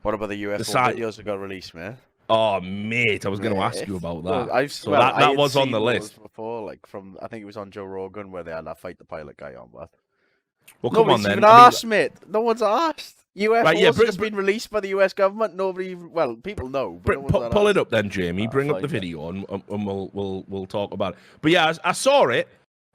What about the UFO videos that got released, man? Oh, mate, I was going to ask you about that. That was on the list before, like I think it was on Joe Rogan where they had that Fight the Pilot guy on. But well, come on then. Even asked, mate. No one's asked. UFOs right, yeah, just been released by the US government. Nobody, well, people know. But pull it up then, Jamie. Bring up the video and we'll talk about it. But yeah, I saw it.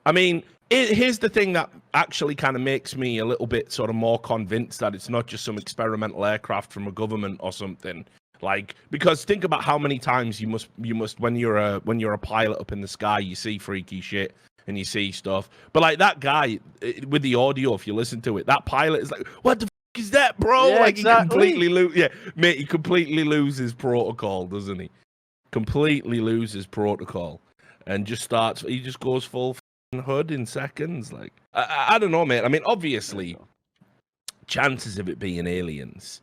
I mean, here's the thing that actually kind of makes me a little bit sort of more convinced that it's not just some experimental aircraft from a government or something. Like, because think about how many times you must when you're a pilot up in the sky, you see freaky shit and you see stuff. But like that guy with the audio, if you listen to it, that pilot is like, "What the fuck is that, bro?" Yeah, like exactly. he completely loses protocol, doesn't he? Completely loses protocol, and just goes full hood in seconds. Like I don't know, mate. I mean, obviously, chances of it being aliens.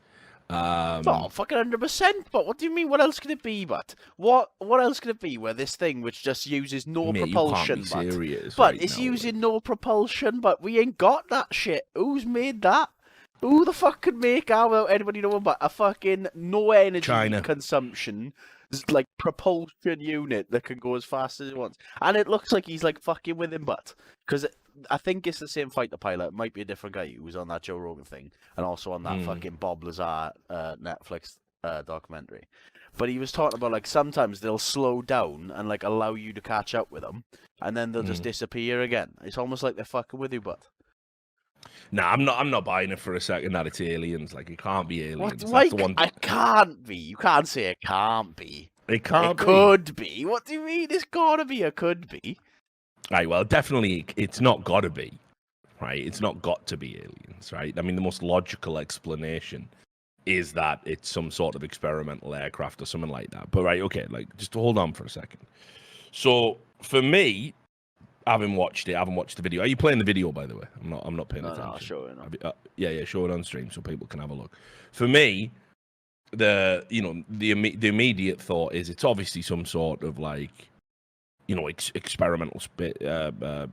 Fucking 100%. But what do you mean? What else could it be? But what else could it be? Where this thing which just uses no propulsion, but it's using no propulsion. But we ain't got that shit. Who's made that? Who the fuck could make that without anybody knowing? But a fucking no energy consumption, like propulsion unit that can go as fast as it wants. And it looks like he's like fucking with him, but because I think it's the same fighter pilot. It might be a different guy who was on that Joe Rogan thing and also on that fucking Bob Lazar Netflix documentary. But he was talking about like sometimes they'll slow down and like allow you to catch up with them, and then they'll just disappear again. It's almost like they're fucking with you, but. Nah, I'm not buying it for a second that it's aliens. Like, it can't be aliens. That's the one. It can't be. You can't say it can't be. It can't be. It could be. What do you mean? It's gotta be. It could be. Right. Well, definitely, it's not gotta be. Right. It's not got to be aliens. Right. I mean, the most logical explanation is that it's some sort of experimental aircraft or something like that. But right. Okay. Like, just hold on for a second. So for me, I haven't watched the video. Are you playing the video, by the way? I'm not paying attention. No, I'll show it. Yeah, show it on stream so people can have a look. For me, the immediate thought is it's obviously some sort of like, experimental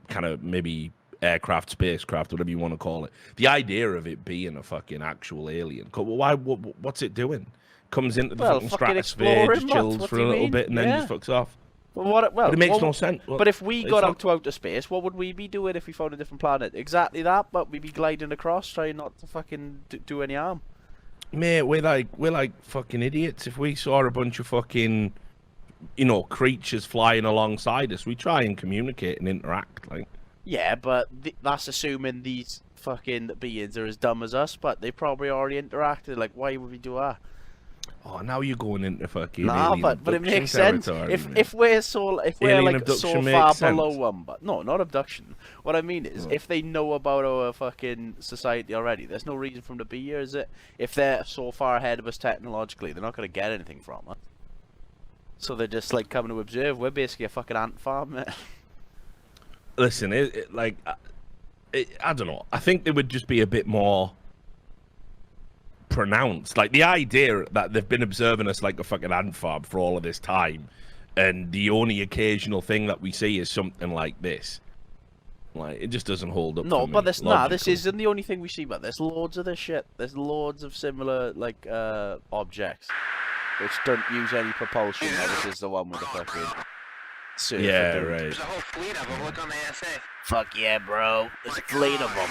kind of maybe aircraft, spacecraft, whatever you want to call it. The idea of it being a fucking actual alien. Why? What's it doing? Comes into the fucking stratosphere, just chills for a little bit, and then just fucks off. But it makes no sense. But if we got out to outer space, what would we be doing if we found a different planet? Exactly that, but we'd be gliding across, trying not to fucking do any harm. Mate, we're like fucking idiots. If we saw a bunch of fucking, creatures flying alongside us, we try and communicate and interact. Like, yeah, but that's assuming these fucking beings are as dumb as us. But they probably already interacted. Like, why would we do that? Oh, now you're going into fucking but it makes sense. If we're like so far below one, but no, not abduction. What I mean is, if they know about our fucking society already, there's no reason for them to be here, is it? If they're so far ahead of us technologically, they're not going to get anything from us. So they're just like coming to observe. We're basically a fucking ant farm, man. Listen, I don't know. I think they would just be a bit more pronounced. Like, the idea that they've been observing us like a fucking ant farm for all of this time, and the only occasional thing that we see is something like this. Like, it just doesn't hold up. No, but this isn't the only thing we see. But there's loads of this shit. There's loads of similar like objects which don't use any propulsion. This is the one with the fucking surfer. Yeah, dude. right. There's a whole fleet of them. Look on the ASA. Fuck yeah, bro. There's a fleet of them.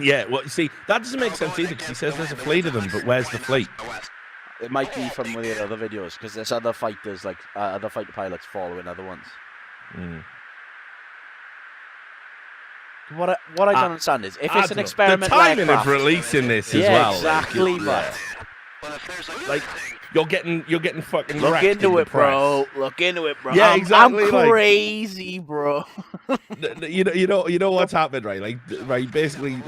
Yeah, well, see, that doesn't make sense either, because he says there's a fleet of them, but where's the fleet? It might be from one of the other videos, because there's other fighters, like other fighter pilots following other ones. What I don't understand is, if it's an experiment, the timing of releasing this as well. Exactly, but like, you're getting fucking look into it, bro. Look into it, bro. Yeah, exactly. I'm crazy, bro. you know what's happened, right? Like, right, basically,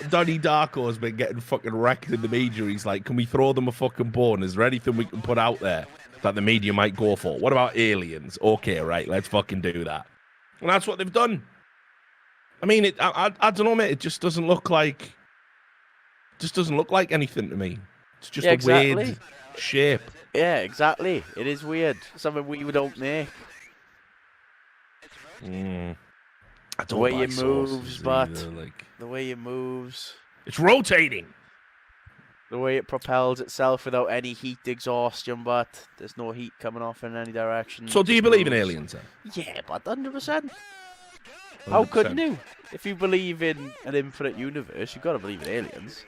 Donnie Darko has been getting fucking wrecked in the media. He's like, can we throw them a fucking bone? Is there anything we can put out there that the media might go for? What about aliens? Okay, right, let's fucking do that. And that's what they've done. I mean, I don't know, mate. It just doesn't look like anything to me. It's just a weird shape. Yeah, exactly. It is weird. Something we don't make. The way it moves, but the way it moves. It's rotating. The way it propels itself without any heat exhaustion, but there's no heat coming off in any direction. So do you believe in aliens then? Yeah, but 100%. How couldn't you? If you believe in an infinite universe, you've got to believe in aliens.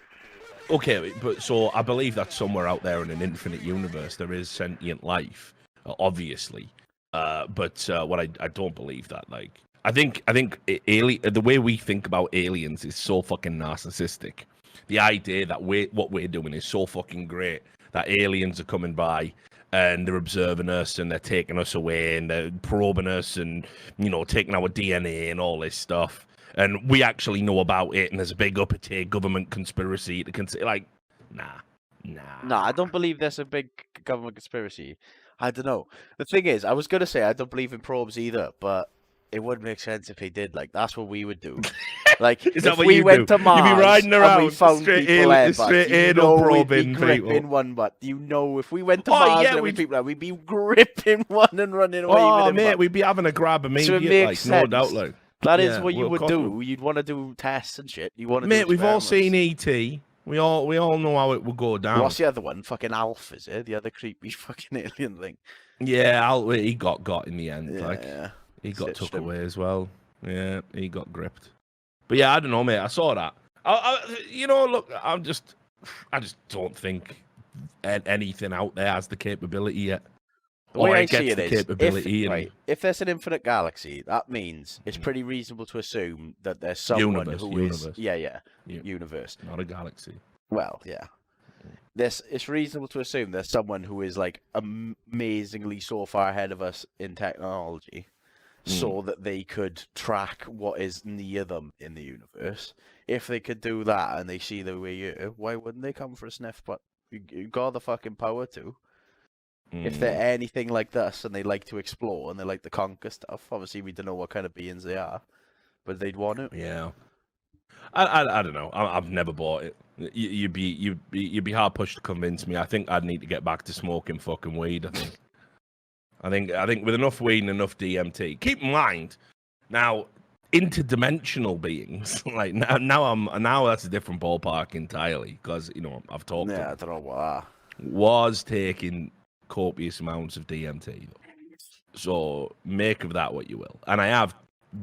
Okay, but so I believe that somewhere out there in an infinite universe there is sentient life, obviously. But what I don't believe that. Like, I think the way we think about aliens is so fucking narcissistic. The idea that what we're doing is so fucking great that aliens are coming by and they're observing us and they're taking us away and they're probing us and, you know, taking our DNA and all this stuff. And we actually know about it and there's a big upper tier government conspiracy to consider. Like, nah. Nah, I don't believe there's a big government conspiracy. I don't know. The thing is, I was going to say I don't believe in probes either, but it would make sense if they did. Like, that's what we would do. Like, if we went to Mars you'd be riding around and we found people there, straight you know probing we'd be gripping one, but you know if we went to Mars and we people there, we'd be gripping one and running away with him. Mate, we'd be having a grab immediately, like, no doubt, like. That is what you would do. You'd want to do tests and shit. You want to Mate, we've all seen E.T. We all know how it would go down. What's the other one? Fucking Alf, is it? The other creepy fucking alien thing. Yeah, he got in the end. Yeah, like, yeah. he got took away as well. Yeah, he got gripped. But yeah, I don't know, mate. I saw that. You know, look, I just don't think anything out there has the capability yet. The way I see it is, if there's an infinite galaxy, that means it's pretty reasonable to assume that there's someone universe. Universe, not a galaxy. Well, yeah. It's reasonable to assume there's someone who is like amazingly so far ahead of us in technology, so that they could track what is near them in the universe. If they could do that and they see the way you, why wouldn't they come for a sniff? But you got the fucking power to. If they're anything like this and they like to explore and they like to conquer stuff, obviously we don't know what kind of beings they are, but they'd want it. Yeah, I don't know. I've never bought it. You'd be hard pushed to convince me. I think I'd need to get back to smoking fucking weed. I think with enough weed and enough DMT. Keep in mind, now interdimensional beings like now that's a different ballpark entirely because you know I've talked. Yeah, I don't know what was taking copious amounts of DMT. So make of that what you will. And I have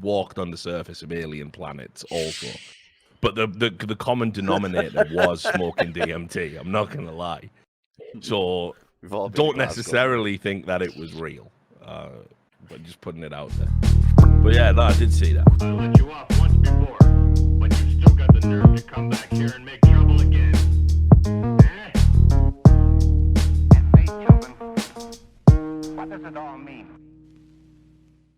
walked on the surface of alien planets also. But the common denominator was smoking DMT. I'm not going to lie. So don't necessarily think that it was real. But just putting it out there. But yeah, no, I did see that. I let you off once before, but you still got the nerve to come back here and make trouble again. What does it all mean?